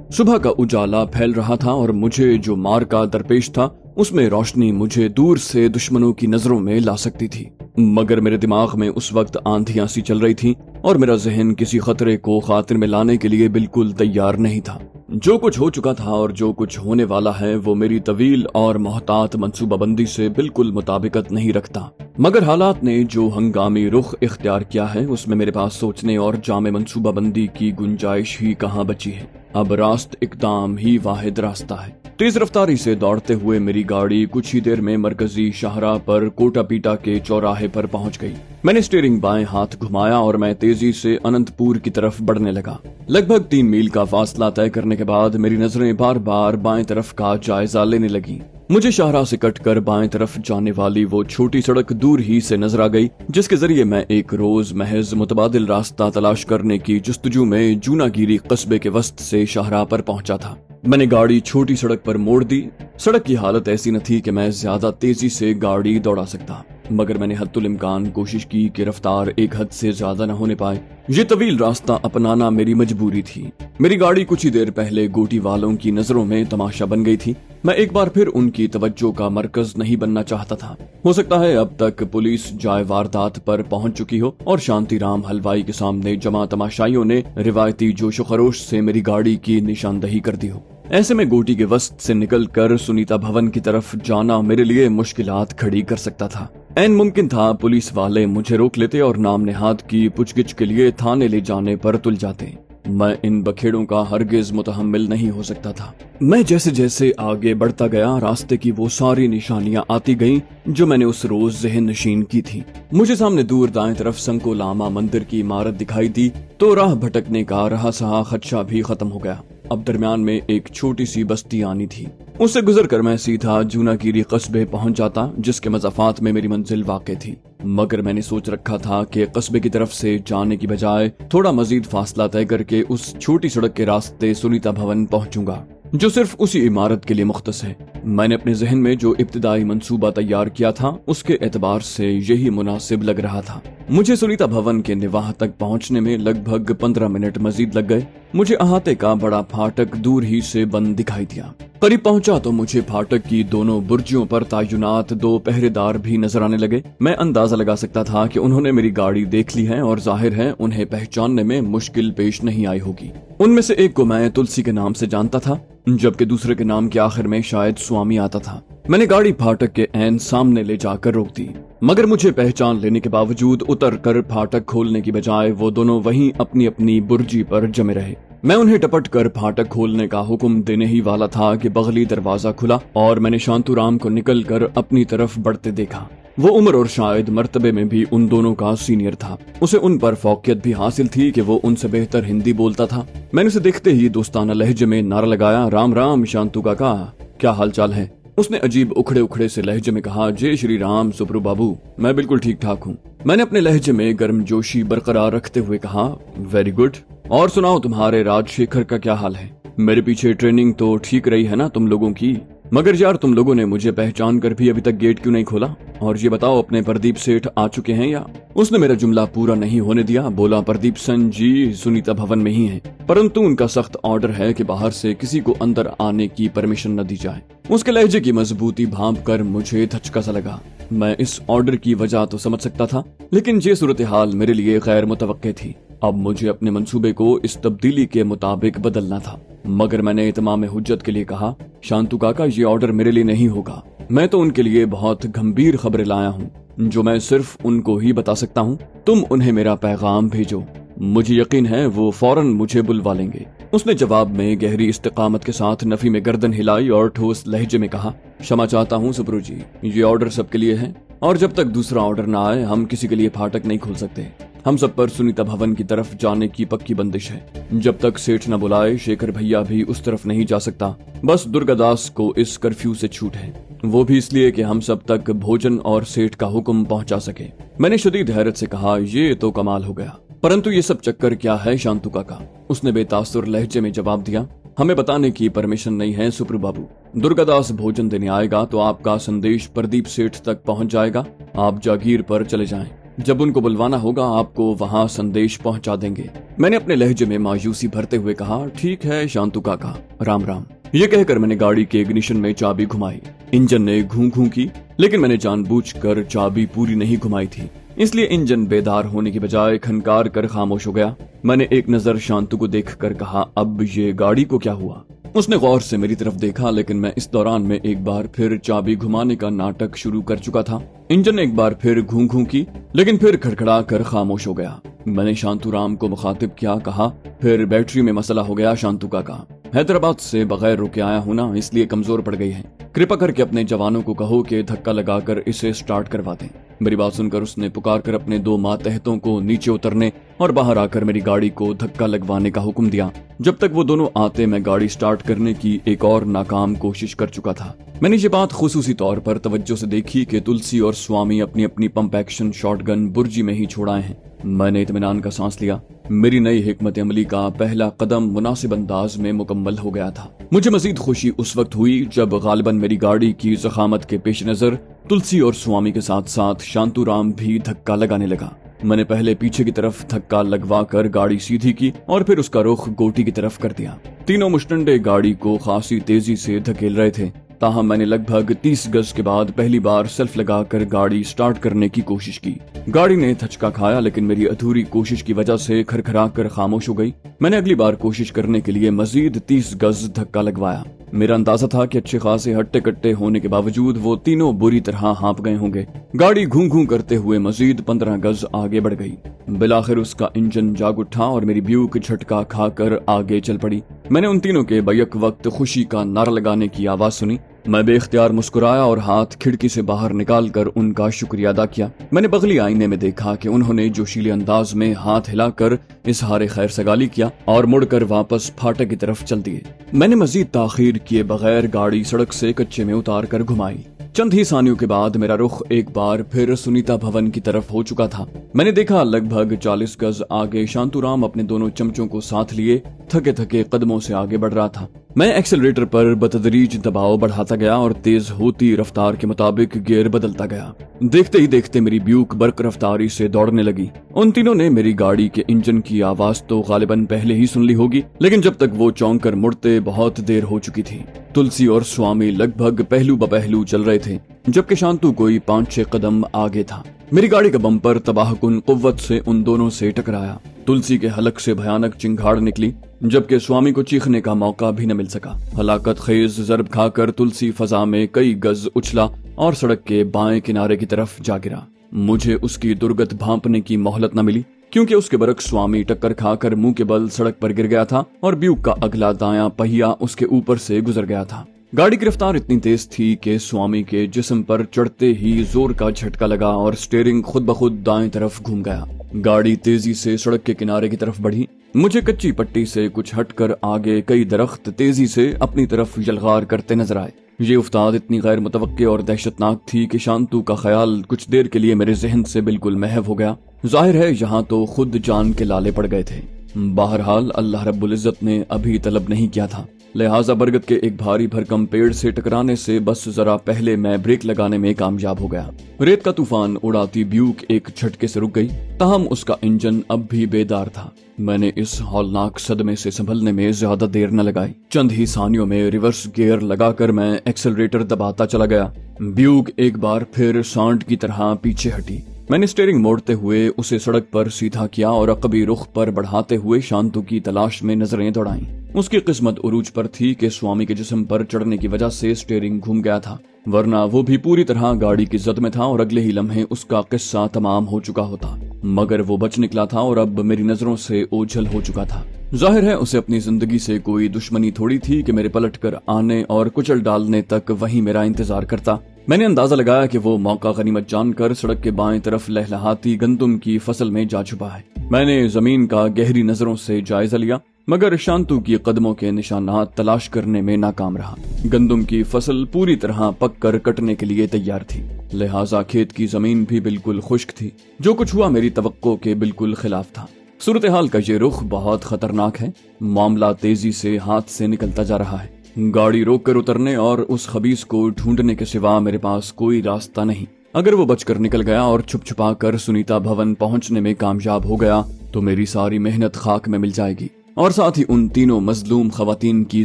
सुबह का उजाला फैल रहा था और मुझे जो मार का दरपेश था उसमें रोशनी मुझे दूर से दुश्मनों की नजरों में ला सकती थी। मगर मेरे दिमाग में उस वक्त आंधियां सी चल रही थी और मेरा जहन किसी खतरे को खातिर में लाने के लिए बिल्कुल तैयार नहीं था। जो कुछ हो चुका था और जो कुछ होने वाला है वो मेरी तवील और मोहतात मंसूबाबंदी से बिल्कुल मुताबिकत नहीं रखता। मगर हालात ने जो हंगामी रुख इख्तियार किया है उसमें मेरे पास सोचने और जामे मंसूबाबंदी की गुंजाइश ही कहाँ बची है। अब रास्त इकदाम ही वाहिद रास्ता है। तेज रफ्तारी से दौड़ते हुए मेरी गाड़ी कुछ ही देर में मरकजी शाहराह पर कोटापीटा के चौराहे पर पहुंच गई। मैंने स्टीयरिंग बाएं हाथ घुमाया और मैं तेजी से अनंतपुर की तरफ बढ़ने लगा। लगभग 3 मील का फासला तय करने के बाद मेरी नजरें बार बार बाएं तरफ का जायजा लेने लगी। मुझे शाहराह से कटकर बाएं तरफ जाने वाली वो छोटी सड़क दूर ही से नजर आ गई, जिसके जरिए मैं एक रोज महज मुतबादिल रास्ता तलाश करने की जुस्तजू में जूनागिरी कस्बे के वस्त से शाहराह पर पहुंचा था। मैंने गाड़ी छोटी सड़क पर मोड़ दी। सड़क की हालत ऐसी न थी कि मैं ज्यादा तेजी से गाड़ी दौड़ा सकता, मगर मैंने हद्दुल इम्कान कोशिश की कि रफ्तार एक हद से ज्यादा न होने पाए। ये तवील रास्ता अपनाना मेरी मजबूरी थी। मेरी गाड़ी कुछ ही देर पहले गोटी वालों की नजरों में तमाशा बन गई थी। मैं एक बार फिर उनकी तवज्जो का मरकज नहीं बनना चाहता था। हो सकता है अब तक पुलिस जाए वारदात पर पहुंच चुकी हो और शांतिराम हलवाई के सामने जमा तमाशाइयों ने रिवायती जोशो खरोश से मेरी गाड़ी की निशानदही कर दी हो। ऐसे में गोटी के वस्त से निकलकर सुनीता भवन की तरफ जाना मेरे लिए मुश्किलात खड़ी कर सकता था। ऐन मुमकिन था पुलिस वाले मुझे रोक लेते और नाम नेहाद की पुछगिछ के लिए थाने ले जाने पर तुल जाते। मैं इन बखेड़ों का हरगिज मुतहम्मिल नहीं हो सकता था। मैं जैसे जैसे आगे बढ़ता गया रास्ते की वो सारी निशानियां आती गईं जो मैंने उस रोज ज़हन नशीन की थी। मुझे सामने दूर दाएं तरफ संको लामा मंदिर की इमारत दिखाई दी तो राह भटकने का रहा सहा खदशा भी खत्म हो गया। अब दरमियान में एक छोटी सी बस्ती आनी थी। उससे गुजरकर मैं सीधा जूनागिरी कस्बे पहुंच जाता, जिसके मज़ाफात में मेरी मंजिल वाक़ थी। मगर मैंने सोच रखा था कि कस्बे की तरफ से जाने की बजाय थोड़ा मजीद फासला तय करके उस छोटी सड़क के रास्ते सुनीता भवन पहुंचूंगा, जो सिर्फ उसी इमारत के लिए मुख्तस है। मैंने अपने जहन में जो इब्तिदाई मंसूबा तैयार किया था उसके एतबार से यही मुनासिब लग रहा था। मुझे सुनीता भवन के निवाह तक पहुंचने में लगभग 15 मिनट मजीद लग गए। मुझे अहाते का बड़ा फाटक दूर ही से बंद दिखाई दिया। करीब पहुंचा तो मुझे फाटक की दोनों बुर्जियों पर तैनात 2 पहरेदार भी नजर आने लगे। मैं अंदाजा लगा सकता था कि उन्होंने मेरी गाड़ी देख ली है और जाहिर है उन्हें पहचानने में मुश्किल पेश नहीं आई होगी। उनमें से एक को मैं तुलसी के नाम से जानता था, जबकि दूसरे के नाम के आखिर में शायद स्वामी आता था। मैंने गाड़ी फाटक के ऐन सामने ले जाकर रोक दी, मगर मुझे पहचान लेने के बावजूद उतरकर फाटक खोलने की बजाय वो दोनों वहीं अपनी अपनी बुर्जी पर जमे रहे। मैं उन्हें टपट कर फाटक खोलने का हुक्म देने ही वाला था कि बगली दरवाजा खुला और मैंने शांतुराम को निकलकर अपनी तरफ बढ़ते देखा। वो उम्र और शायद मर्तबे में भी उन दोनों का सीनियर था। उसे उन पर फौकियत भी हासिल थी कि वो उनसे बेहतर हिंदी बोलता था। मैंने उसे देखते ही दोस्ताना लहजे में नारा लगाया, राम राम शांतु काका, क्या हाल चाल है? उसने अजीब उखड़े उखड़े से लहजे में कहा, जय श्री राम सुब्रू बाबू, मैं बिल्कुल ठीक ठाक हूँ। मैंने अपने लहजे में गर्मजोशी बरकरार रखते हुए कहा, वेरी गुड, और सुनाओ तुम्हारे राजशेखर का क्या हाल है? मेरे पीछे ट्रेनिंग तो ठीक रही है ना तुम लोगों की? मगर यार तुम लोगों ने मुझे पहचान कर भी अभी तक गेट क्यों नहीं खोला? और ये बताओ अपने प्रदीप सेठ आ चुके हैं या? उसने मेरा जुमला पूरा नहीं होने दिया, बोला, प्रदीप सन जी सुनीता भवन में ही हैं, परंतु उनका सख्त ऑर्डर है कि बाहर से किसी को अंदर आने की परमिशन न दी जाए। उसके लहजे की मजबूती भांप कर मुझे धचका सा लगा। मैं इस ऑर्डर की वजह तो समझ सकता था, लेकिन ये सूरत हाल मेरे लिए गैर मुतवक्के थी। अब मुझे अपने मंसूबे को इस तब्दीली के मुताबिक बदलना था। मगर मैंने इत्माम हुज्जत के लिए कहा, शांतु काका, ये ऑर्डर मेरे लिए नहीं होगा। मैं तो उनके लिए बहुत गंभीर खबरें लाया हूँ, जो मैं सिर्फ उनको ही बता सकता हूँ। तुम उन्हें मेरा पैगाम भेजो, मुझे यकीन है वो फौरन मुझे बुलवा लेंगे। उसने जवाब में गहरी इस्तिकामत के साथ नफी में गर्दन हिलाई और ठोस लहजे में कहा, क्षमा चाहता हूँ सुब्रू जी, ये ऑर्डर सबके लिए है और जब तक दूसरा ऑर्डर न आए हम किसी के लिए फाटक नहीं खोल सकते। हम सब पर सुनीता भवन की तरफ जाने की पक्की बंदिश है। जब तक सेठ न बुलाए शेखर भैया भी उस तरफ नहीं जा सकता। बस दुर्गादास को इस कर्फ्यू से छूट है, वो भी इसलिए कि हम सब तक भोजन और सेठ का हुक्म पहुंचा सके। मैंने शदीद हैरत से कहा, ये तो कमाल हो गया, परंतु ये सब चक्कर क्या है शांतु काका? उसने बेतासुर लहजे में जवाब दिया, हमें बताने की परमिशन नहीं है सुब्रू बाबू। दुर्गादास भोजन देने आएगा तो आपका संदेश प्रदीप सेठ तक पहुंच जाएगा। आप जागीर पर चले जाएं। जब उनको बुलवाना होगा आपको वहाँ संदेश पहुँचा देंगे। मैंने अपने लहजे में मायूसी भरते हुए कहा, ठीक है शांतु काका, राम राम। ये कहकर मैंने गाड़ी के इग्निशन में चाबी घुमाई। इंजन ने घूं घूं की, लेकिन मैंने जानबूझकर चाबी पूरी नहीं घुमाई थी, इसलिए इंजन बेदार होने की बजाय खनकार कर खामोश हो गया। मैंने एक नजर शांतु को देखकर कहा, अब ये गाड़ी को क्या हुआ? उसने गौर से मेरी तरफ देखा, लेकिन मैं इस दौरान में एक बार फिर चाबी घुमाने का नाटक शुरू कर चुका था। इंजन ने एक बार फिर घूं घूं की, लेकिन फिर खड़खड़ा कर खामोश हो गया। मैंने शांतु राम को मुखातिब किया, कहा, फिर बैटरी में मसला हो गया शांतु काका। हैदराबाद से बगैर रुके आया हूं ना, इसलिए कमजोर पड़ गई है। कृपा करके अपने जवानों को कहो कि धक्का लगाकर इसे स्टार्ट करवा दें। मेरी बात सुनकर उसने पुकार कर अपने 2 मातहतों को नीचे उतरने और बाहर आकर मेरी गाड़ी को धक्का लगवाने का हुक्म दिया। जब तक वो दोनों आते मैं गाड़ी स्टार्ट करने की एक और नाकाम कोशिश कर चुका था। मैंने ये बात खुसूसी तौर पर तवज्जो से देखी कि तुलसी और स्वामी अपनी अपनी पंप एक्शन शॉटगन बुर्जी में ही छोड़ाए हैं। मैंने इत्मीनान का सांस लिया। मेरी नई हिकमत अमली का पहला कदम मुनासिब अंदाज में मुकम्मल हो गया था। मुझे मजीद खुशी उस वक्त हुई जब गालिबन मेरी गाड़ी की ज़खामत के पेश नजर तुलसी और स्वामी के साथ साथ शांतु राम भी धक्का लगाने लगा। मैंने पहले पीछे की तरफ धक्का लगवा कर गाड़ी सीधी की और फिर उसका रुख गोटी की तरफ कर दिया। तीनों मुश्तंडे गाड़ी को खासी तेजी से धकेल रहे थे। ताहम मैंने लगभग 30 गज के बाद पहली बार सेल्फ लगाकर गाड़ी स्टार्ट करने की कोशिश की। गाड़ी ने धचका खाया, लेकिन मेरी अधूरी कोशिश की वजह से खरखरा कर खामोश हो गई। मैंने अगली बार कोशिश करने के लिए मजीद 30 गज धक्का लगवाया। मेरा अंदाजा था कि अच्छे खासे हट्टे कट्टे होने के बावजूद वो तीनों बुरी तरह हाँप गए होंगे। गाड़ी घूं घूं करते हुए मजीद 15 गज आगे बढ़ गई। बिलाखिर उसका इंजन जाग उठा और मेरी ब्यूक झटका खाकर आगे चल पड़ी। मैंने उन तीनों के बैक वक्त खुशी का नारा लगाने की आवाज सुनी। मैं बेख्तियार मुस्कुराया और हाथ खिड़की से बाहर निकालकर उनका शुक्रिया अदा किया। मैंने बगली आईने में देखा कि उन्होंने जोशीले अंदाज में हाथ हिलाकर इजहार खैर सगाली किया और मुड़कर वापस फाटक की तरफ चल दिए। मैंने मजीद ताखीर किए बगैर गाड़ी सड़क से कच्चे में उतार कर घुमाई। चंद ही सानियों के बाद मेरा रुख एक बार फिर सुनीता भवन की तरफ हो चुका था। मैंने देखा लगभग 40 गज आगे शांतुराम अपने दोनों चमचों को साथ लिए थके थके कदमों से आगे बढ़ रहा था। मैं एक्सेलरेटर पर बतदरीज दबाव बढ़ाता गया और तेज होती रफ्तार के मुताबिक गियर बदलता गया। देखते ही देखते मेरी ब्यूक बर्क रफ्तारी से दौड़ने लगी। उन तीनों ने मेरी गाड़ी के इंजन की आवाज तो गालिबन पहले ही सुन ली होगी, लेकिन जब तक वो चौंक कर मुड़ते बहुत देर हो चुकी थी। तुलसी और स्वामी लगभग पहलू बपहलू चल रहे थे, जबकि शांतु कोई 5-6 कदम आगे था। मेरी गाड़ी का बम्पर तबाहकुन कुव्वत से उन दोनों से टकराया। तुलसी के हलक से भयानक चिंगाड़ निकली, जबकि स्वामी को चीखने का मौका भी न मिल सका। हलाकत खेज जरब खाकर तुलसी फजा में कई गज उछला और सड़क के बाएं किनारे की तरफ जा गिरा। मुझे उसकी दुर्गत भांपने की मोहलत न मिली, क्योंकि उसके बरक्स स्वामी टक्कर खाकर मुंह के बल सड़क पर गिर गया था और ब्यूक का अगला दायां पहिया उसके ऊपर से गुजर गया था। गाड़ी की रफ्तार इतनी तेज थी कि स्वामी के जिस्म पर चढ़ते ही जोर का झटका लगा और स्टीयरिंग खुद ब खुद दाएं तरफ घूम गया। गाड़ी तेजी से सड़क के किनारे की तरफ बढ़ी। मुझे कच्ची पट्टी से कुछ हटकर आगे कई दरख्त तेजी से अपनी तरफ यलगार करते नजर आए। ये उफ्ताद इतनी गैर मुतवक्के और दहशतनाक थी कि शांतु का ख्याल कुछ देर के लिए मेरे जहन से बिल्कुल महव हो गया। जाहिर है यहाँ तो खुद जान के लाले पड़ गए थे। बहरहाल अल्लाह रब्बुल इज्जत ने अभी तलब नहीं किया था, लिहाजा बरगद के एक भारी भरकम पेड़ से टकराने से बस जरा पहले मैं ब्रेक लगाने में कामयाब हो गया। रेत का तूफान उड़ाती ब्यूक एक झटके से रुक गई, ताहम उसका इंजन अब भी बेदार था। मैंने इस हौलनाक सदमे से संभलने में ज्यादा देर न लगाई। चंद ही सानियों में रिवर्स गियर लगाकर मैं एक्सेलरेटर दबाता चला गया। ब्यूक एक बार फिर सांड की तरह पीछे हटी। मैंने स्टीयरिंग मोड़ते हुए उसे सड़क पर सीधा किया और अकबी रुख पर बढ़ाते हुए शांतु की तलाश में नजरें दौड़ाईं। उसकी किस्मत उरूज पर थी कि स्वामी के जिस्म पर चढ़ने की वजह से स्टीयरिंग घूम गया था, वरना वो भी पूरी तरह गाड़ी की जद में था और अगले ही लम्हे उसका किस्सा तमाम हो चुका होता। मगर वो बच निकला था और अब मेरी नजरों से ओझल हो चुका था। जाहिर है उसे अपनी जिंदगी से कोई दुश्मनी थोड़ी थी कि मेरे पलटकर आने और कुचल डालने तक वही मेरा इंतजार करता। मैंने अंदाजा लगाया कि वो मौका गनीमत जानकर सड़क के बाएं तरफ लहलहाती गंदुम की फसल में जा छुपा है। मैंने जमीन का गहरी नजरों से जायजा लिया, मगर शांतु की कदमों के निशानात तलाश करने में नाकाम रहा। गंदुम की फसल पूरी तरह पककर कटने के लिए तैयार थी, लिहाजा खेत की जमीन भी बिल्कुल खुश्क थी। जो कुछ हुआ मेरी तवक्को के बिल्कुल खिलाफ था। सूरत हाल का ये रुख बहुत खतरनाक है। मामला तेजी से हाथ से निकलता जा रहा है। गाड़ी रोक कर उतरने और उस खबीस को ढूंढने के सिवा मेरे पास कोई रास्ता नहीं। अगर वो बचकर निकल गया और छुप छुपा कर सुनीता भवन पहुंचने में कामयाब हो गया तो मेरी सारी मेहनत खाक में मिल जाएगी और साथ ही उन तीनों मजलूम खवातीन की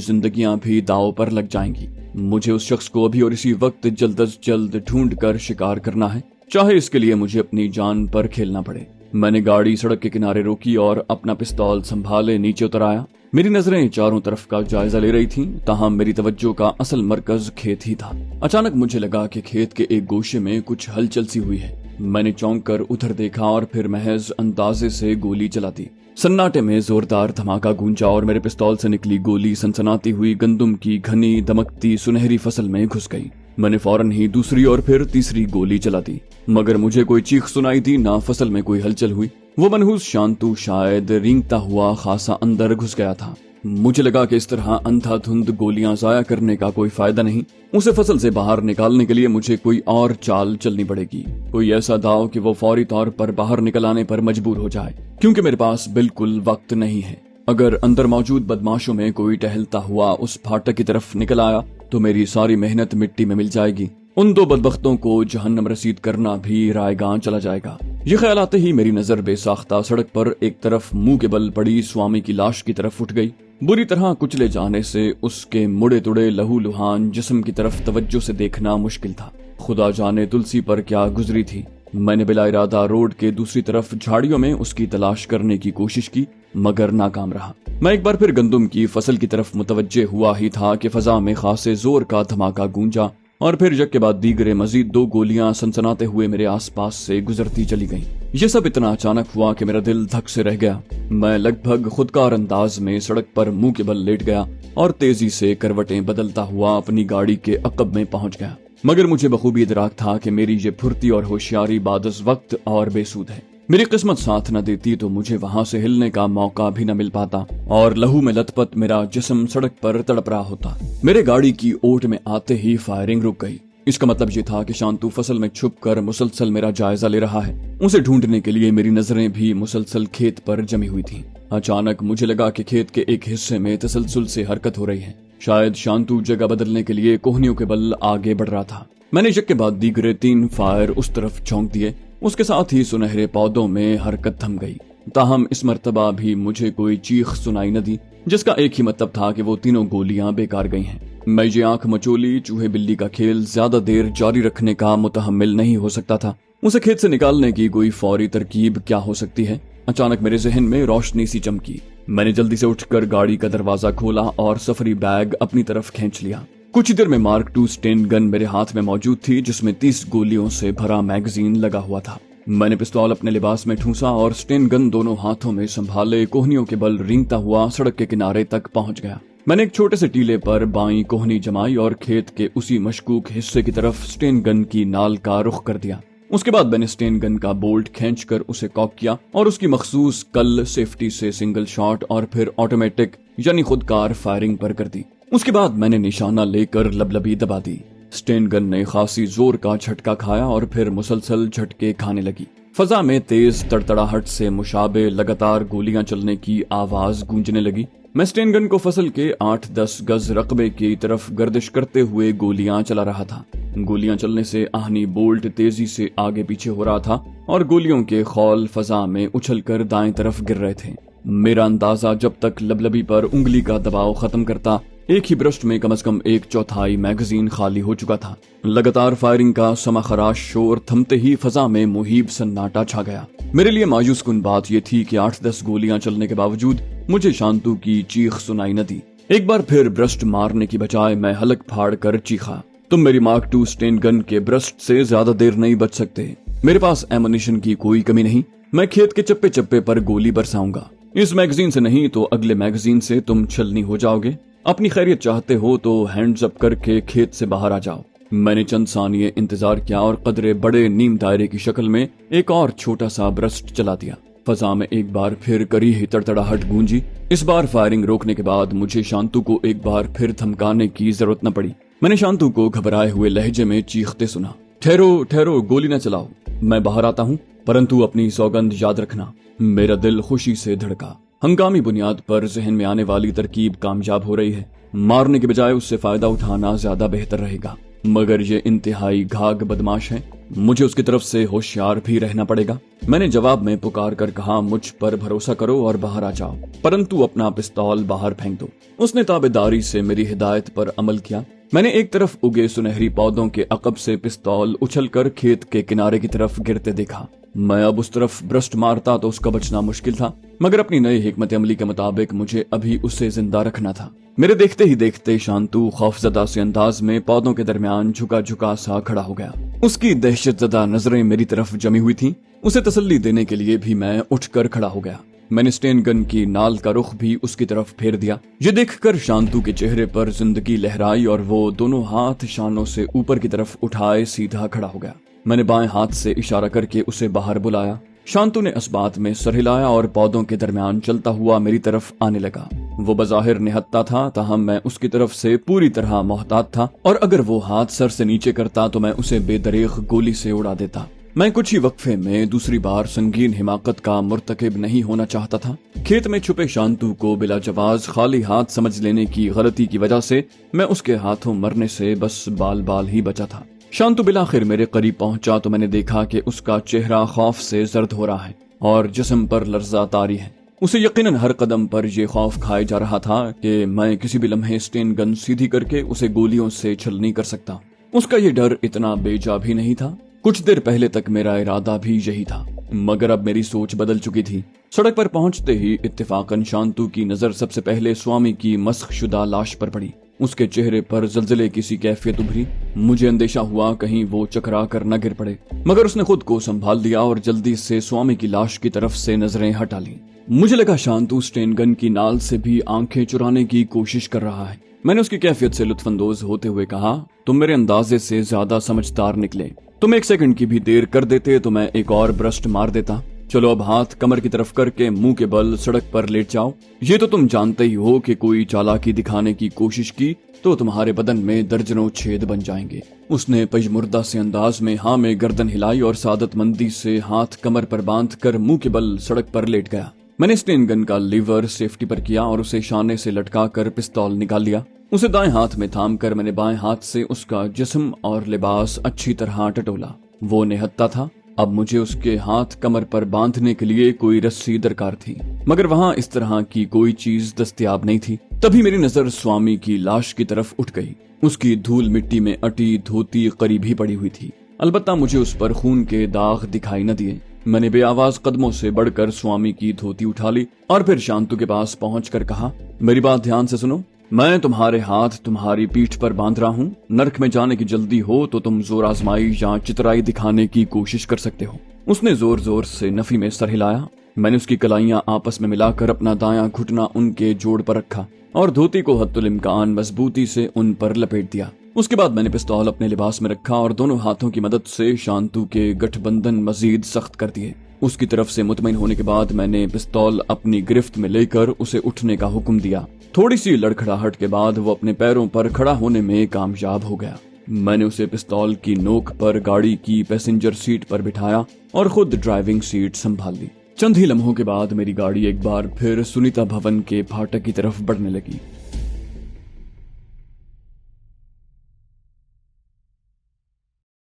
जिंदगियां भी दांव पर लग जाएंगी। मुझे उस शख्स को अभी और इसी वक्त जल्द अज जल्द ढूंढ कर शिकार करना है, चाहे इसके लिए मुझे अपनी जान पर खेलना पड़े। मैंने गाड़ी सड़क के किनारे रोकी और अपना पिस्तौल संभाले नीचे उतर आया। मेरी नजरें चारों तरफ का जायजा ले रही थीं, ताहम मेरी तवज्जो का असल मरकज खेत ही था। अचानक मुझे लगा कि खेत के एक गोशे में कुछ हलचल सी हुई है। मैंने चौंक कर उधर देखा और फिर महज अंदाजे से गोली चला दी। सन्नाटे में जोरदार धमाका गूंजा और मेरे पिस्तौल से निकली गोली सनसनाती हुई गंदुम की घनी दमकती सुनहरी फसल में घुस गई। मैंने फौरन ही दूसरी और फिर तीसरी गोली चला दी, मगर मुझे कोई चीख सुनाई दी, ना फसल में कोई हलचल हुई। वो मनहूस शांतु शायद रेंगता हुआ खासा अंदर घुस गया था। मुझे लगा कि इस तरह अंधाधुंध गोलियां जाया करने का कोई फायदा नहीं। उसे फसल से बाहर निकालने के लिए मुझे कोई और चाल चलनी पड़ेगी, कोई ऐसा दाव कि वो फौरी तौर पर बाहर निकल आने पर मजबूर हो जाए, क्योंकि मेरे पास बिल्कुल वक्त नहीं है। अगर अंदर मौजूद बदमाशों में कोई टहलता हुआ उस फाटक की तरफ निकल आया तो मेरी सारी मेहनत मिट्टी में मिल जाएगी। उन दो बदबख्तों को जहन्नम रसीद करना भी रायगां चला जाएगा। ये ख्याल आते ही मेरी नजर बेसाख्ता सड़क पर एक तरफ मुंह के बल पड़ी स्वामी की लाश की तरफ उठ गई। बुरी तरह कुचले जाने से उसके मुड़े तुड़े लहू लुहान जिस्म की तरफ तवज्जो से देखना मुश्किल था। खुदा जाने तुलसी पर क्या गुजरी थी। मैंने बिला इरादा रोड के दूसरी तरफ झाड़ियों में उसकी तलाश करने की कोशिश की, मगर नाकाम रहा। मैं एक बार फिर गंदुम की फसल की तरफ मुतवज्जे हुआ ही था कि फजा में खासे जोर का धमाका गूंजा और फिर यक के बाद दीगरे मजीद दो गोलियां सनसनाते हुए मेरे आसपास से गुजरती चली गईं। ये सब इतना अचानक हुआ कि मेरा दिल धक से रह गया। मैं लगभग खुदकार अंदाज में सड़क पर मुंह के बल लेट गया और तेजी से करवटें बदलता हुआ अपनी गाड़ी के अकब में पहुंच गया। मगर मुझे बखूबी इदराक था कि मेरी ये फुर्ती और होशियारी बादस वक्त और बेसूद है। मेरी किस्मत साथ न देती तो मुझे वहां से हिलने का मौका भी न मिल पाता और लहू में लथपथ मेरा जिस्म सड़क पर तड़प रहा होता। मेरे गाड़ी की ओट में आते ही फायरिंग रुक गई। इसका मतलब ये था कि शांतु फसल में छुपकर मुसलसल मेरा जायजा ले रहा है। उसे ढूंढने के लिए मेरी नजरें भी मुसलसल खेत पर जमी हुई थीं। अचानक मुझे लगा कि खेत के एक हिस्से में तसलसल से हरकत हो रही है। शायद शांतु जगह बदलने के लिए कोहनियों के बल आगे बढ़ रहा था। मैंने यक के बाद दीगरे 3 फायर उस तरफ झोंक दिए। उसके साथ ही सुनहरे पौधों में हरकत थम गई। ताहम इस मर्तबा भी मुझे कोई चीख सुनाई न दी, जिसका एक ही मतलब था कि वो तीनों गोलियां बेकार गई हैं। मैं ये आंख मचोली चूहे बिल्ली का खेल ज्यादा देर जारी रखने का मुतहम्मिल नहीं हो सकता था। उसे खेत से निकालने की कोई फौरी तरकीब क्या हो सकती है। अचानक मेरे जहन में रोशनी सी चमकी। मैंने जल्दी से उठकर गाड़ी का दरवाजा खोला और सफरी बैग अपनी तरफ खींच लिया। कुछ ही देर में मार्क 2 स्टेन गन मेरे हाथ में मौजूद थी, जिसमें 30 गोलियों से भरा मैगजीन लगा हुआ था। मैंने पिस्तौल अपने लिबास में ठूंसा और स्टेन गन दोनों हाथों में संभाले कोहनियों के बल रेंगता हुआ सड़क के किनारे तक पहुंच गया। मैंने एक छोटे से टीले पर बाईं कोहनी जमाई और खेत के उसी मशकूक हिस्से की तरफ स्टेन गन की नाल का रुख कर दिया। उसके बाद मैंने स्टेन गन का बोल्ट खींचकर उसे कॉक किया और उसकी मखसूस कल सेफ्टी से सिंगल शॉट और फिर ऑटोमेटिक यानी खुदकार फायरिंग पर कर दी। उसके बाद मैंने निशाना लेकर लबलबी दबा दी। स्टेन गन ने खासी जोर का झटका खाया और फिर मुसलसल झटके खाने लगी। फजा में तेज तड़तड़ाहट से मुशाबे लगातार गोलियां चलने की आवाज गूंजने लगी। मैं स्टेन गन को फसल के 8-10 गज रकबे की तरफ गर्दिश करते हुए गोलियां चला रहा था। गोलियां चलने से आहनी बोल्ट तेजी से आगे पीछे हो रहा था और गोलियों के खौल फजा में उछलकर दाएं तरफ गिर रहे थे। मेरा अंदाजा जब तक लबलबी पर उंगली का दबाव खत्म करता, एक ही ब्रस्ट में कम से कम 1/4 मैगजीन खाली हो चुका था। लगातार फायरिंग का समाखराश शोर थमते ही फजा में मुहीब सन्नाटा छा गया। मेरे लिए मायूस कुन बात यह थी कि 8-10 गोलियां चलने के बावजूद मुझे शांतु की चीख सुनाई न दी। एक बार फिर ब्रस्ट मारने की बजाय मैं हलक फाड़ कर चीखा, तुम मेरी मार्क 2 स्टेन गन के ब्रस्ट से ज्यादा देर नहीं बच सकते। मेरे पास एमुनिशन की कोई कमी नहीं। मैं खेत के चप्पे चप्पे पर गोली बरसाऊंगा। इस मैगजीन से नहीं तो अगले मैगजीन से तुम छलनी हो जाओगे। अपनी खैरियत चाहते हो तो हैंड्स अप करके खेत से बाहर आ जाओ। मैंने चंद सानिये इंतजार किया और कदरे बड़े नीम दायरे की शक्ल में एक और छोटा सा ब्रस्ट चला दिया। फजा में एक बार फिर करी ही तड़तड़ाहट गूंजी। इस बार फायरिंग रोकने के बाद मुझे शांतु को एक बार फिर धमकाने की जरूरत न पड़ी। मैंने शांतु को घबराए हुए लहजे में चीखते सुना, ठहरो ठहरो, गोली न चलाओ, मैं बाहर आता हूँ, परंतु अपनी सौगंध याद रखना। मेरा दिल खुशी से धड़का। हंगामी बुनियाद पर जहन में आने वाली तरकीब कामयाब हो रही है। मारने के बजाय उससे फायदा उठाना ज्यादा बेहतर रहेगा। मगर ये इंतहाई घाग बदमाश है। मुझे उसकी तरफ से होशियार भी रहना पड़ेगा। मैंने जवाब में पुकार कर कहा, मुझ पर भरोसा करो और बाहर आ जाओ, परंतु अपना पिस्तौल बाहर फेंक दो। उसने ताबेदारी से मेरी हिदायत पर अमल किया। मैंने एक तरफ उगे सुनहरी पौधों के अकब से पिस्तौल उछलकर खेत के किनारे की तरफ गिरते देखा। मैं अब उस तरफ ब्रस्ट मारता तो उसका बचना मुश्किल था, मगर अपनी नई हिकमत अमली के मुताबिक मुझे अभी उसे जिंदा रखना था। मेरे देखते ही देखते शांतु खौफजदा से अंदाज में पौधों के दरमियान झुका झुका सा खड़ा हो गया। उसकी दहशतजदा नजरें मेरी तरफ जमी हुई थीं। उसे तसल्ली देने के लिए भी मैं उठकर खड़ा हो गया। मैंने स्टेन गन की नाल का रुख भी उसकी तरफ फेर दिया। ये देखकर शांतु के चेहरे पर जिंदगी लहराई और वो दोनों हाथ शानों से ऊपर की तरफ उठाए सीधा खड़ा हो गया। मैंने बाएं हाथ से इशारा करके उसे बाहर बुलाया। शांतु ने इस बात में सर हिलाया और पौधों के दरमियान चलता हुआ मेरी तरफ आने लगा। वो बज़ाहिर निहत्ता था, ताहम मैं उसकी तरफ से पूरी तरह मोहतात था, और अगर वो हाथ सर से नीचे करता तो मैं उसे बेदरीग गोली से उड़ा देता। मैं कुछ ही वक्फे में दूसरी बार संगीन हिमाकत का मुर्तकिब नहीं होना चाहता था। खेत में छुपे शांतु को बिला जवाज खाली हाथ समझ लेने की गलती की वजह से मैं उसके हाथों मरने से बस बाल बाल ही बचा था। शांतु बिलाखिर मेरे करीब पहुंचा तो मैंने देखा कि उसका चेहरा खौफ से जर्द हो रहा है और जिस्म पर लर्जा तारी है। उसे यकीनन हर कदम पर यह खौफ खाए जा रहा था कि मैं किसी भी लम्हे स्टेन गन सीधी करके उसे गोलियों से छलनी कर सकता। उसका ये डर इतना बेजा भी नहीं था। कुछ देर पहले तक मेरा इरादा भी यही था, मगर अब मेरी सोच बदल चुकी थी। सड़क पर पहुंचते ही इत्तेफाकन शांतु की नजर सबसे पहले स्वामी की मस्खशुदा लाश पर पड़ी। उसके चेहरे पर जलजले की सी कैफियत उभरी। मुझे अंदेशा हुआ कहीं वो चकरा कर न गिर पड़े, मगर उसने खुद को संभाल लिया और जल्दी से स्वामी की लाश की तरफ से नजरें हटा ली। मुझे लगा शांतु स्टेन गन की नाल से भी आंखें चुराने की कोशिश कर रहा है। मैंने उसकी कैफियत से लुत्फानंदोज होते हुए कहा, तुम मेरे अंदाजे से ज्यादा समझदार निकले। तुम 1 सेकंड की भी देर कर देते तो मैं एक और ब्रस्ट मार देता। चलो अब हाथ कमर की तरफ करके मुंह के बल सड़क पर लेट जाओ। ये तो तुम जानते ही हो कि कोई चालाकी दिखाने की कोशिश की तो तुम्हारे बदन में दर्जनों छेद बन जाएंगे। उसने पजमुर्दा से अंदाज में हाँ में गर्दन हिलाई और सादतमंदी से हाथ कमर पर बांध कर मुंह के बल सड़क पर लेट गया। मैंने स्टेन गन का लीवर सेफ्टी पर किया और उसे शाने से लटका कर पिस्तौल निकाल लिया। उसे दाएं हाथ में थाम कर मैंने बाएं हाथ से उसका जिस्म और लिबास अच्छी तरह टटोला। वो निहत्ता था। अब मुझे उसके हाथ कमर पर बांधने के लिए कोई रस्सी दरकार थी, मगर वहां इस तरह की कोई चीज दस्तयाब नहीं थी। तभी मेरी नजर स्वामी की लाश की तरफ उठ गई। उसकी धूल मिट्टी में अटी धोती करीब ही पड़ी हुई थी, अलबत्ता मुझे उस पर खून के दाग दिखाई न दिए। मैंने बेआवाज कदमों से बढ़कर स्वामी की धोती उठा ली और फिर शांतु के पास पहुंचकर कहा, मेरी बात ध्यान से सुनो। मैं तुम्हारे हाथ तुम्हारी पीठ पर बांध रहा हूँ। नर्क में जाने की जल्दी हो तो तुम जोर आजमाई या चितराई दिखाने की कोशिश कर सकते हो। उसने जोर जोर से नफी में सर हिलाया। मैंने उसकी कलाइयां आपस में मिलाकर अपना दायां घुटना उनके जोड़ पर रखा और धोती को हत्तुल इम्कान मजबूती से उन पर लपेट दिया। उसके बाद मैंने पिस्तौल अपने लिबास में रखा और दोनों हाथों की मदद से शांतु के गठबंधन मजीद सख्त कर दिए। उसकी तरफ से मुतमईन होने के बाद मैंने पिस्तौल अपनी गिरफ्त में लेकर उसे उठने का हुक्म दिया। थोड़ी सी लड़खड़ाहट के बाद वो अपने पैरों पर खड़ा होने में कामयाब हो गया। मैंने उसे पिस्तौल की नोक पर गाड़ी की पैसेंजर सीट पर बिठाया और खुद ड्राइविंग सीट संभाल ली। चंद ही लम्हों के बाद मेरी गाड़ी एक बार फिर सुनीता भवन के फाटक की तरफ बढ़ने लगी।